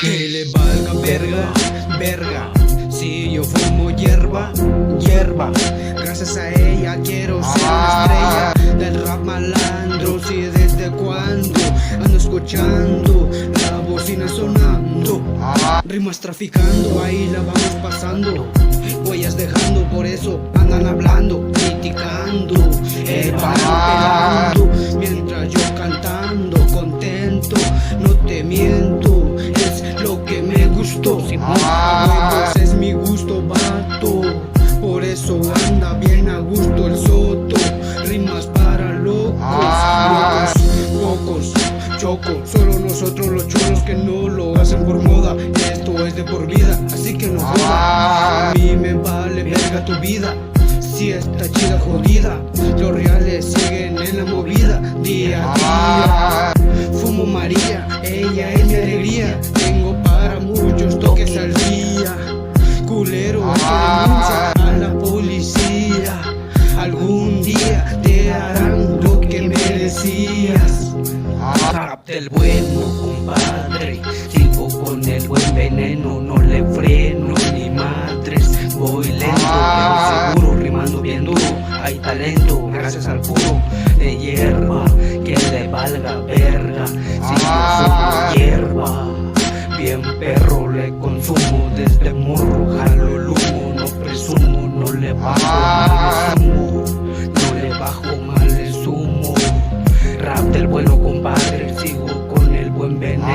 Que le valga verga, verga. Si yo fumo hierba, hierba. Gracias a ella quiero ser una estrella del rap malandro. Si desde cuando ando escuchando la bocina sonando, rimas traficando, ahí la vamos pasando, huellas dejando, por eso andan hablando, criticando, el palo pelando, mientras yo cantando, contento, no te miento, es lo que me gustó, pues es mi gusto, vato, por eso anda bien a gusto el soto, rimas para locos, pocos, choco, solo nosotros los cholos que no lo hacen por moda, esto es de por vida, así que no joda, a mí me vale verga tu vida, si está chida jodida, los reales siguen en la movida, día a día, fumo María, ella es mi alegría, tengo para muchos toques al día, culero que denuncia a la policía, algún día te harán lo que merecías. Rap del bueno, compadre, sigo con el buen veneno, no le freno ni madres, voy lento pero seguro, rimando bien duro, hay talento gracias al puro de hierba, que le valga verga, si yo fumo hierba, bien perro le consumo, desde morro jalo el humo, no presumo, no le bajo mal el zumo, no le bajo mal el zumo. Rap del bueno, compadre, sigo con el buen veneno,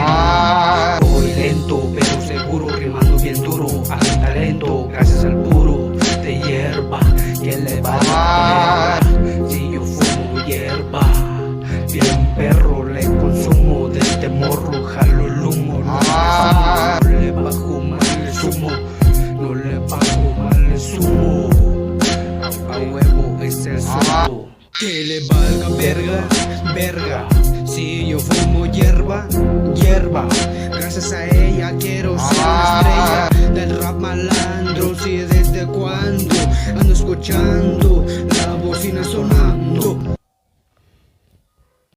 voy lento pero seguro, rimando bien duro, hay talento gracias al puro de hierba, que le valga verga, si yo fumo hierba, bien perro le consumo, desde morro jalo el humo, no le bajo mal el zumo, no le bajo mal el zumo, a huevo es el zumo. Que le valga verga, verga. Si yo fumo hierba, hierba. Gracias a ella quiero ser una estrella del rap malandro. Si desde cuando ando escuchando la bocina sonando,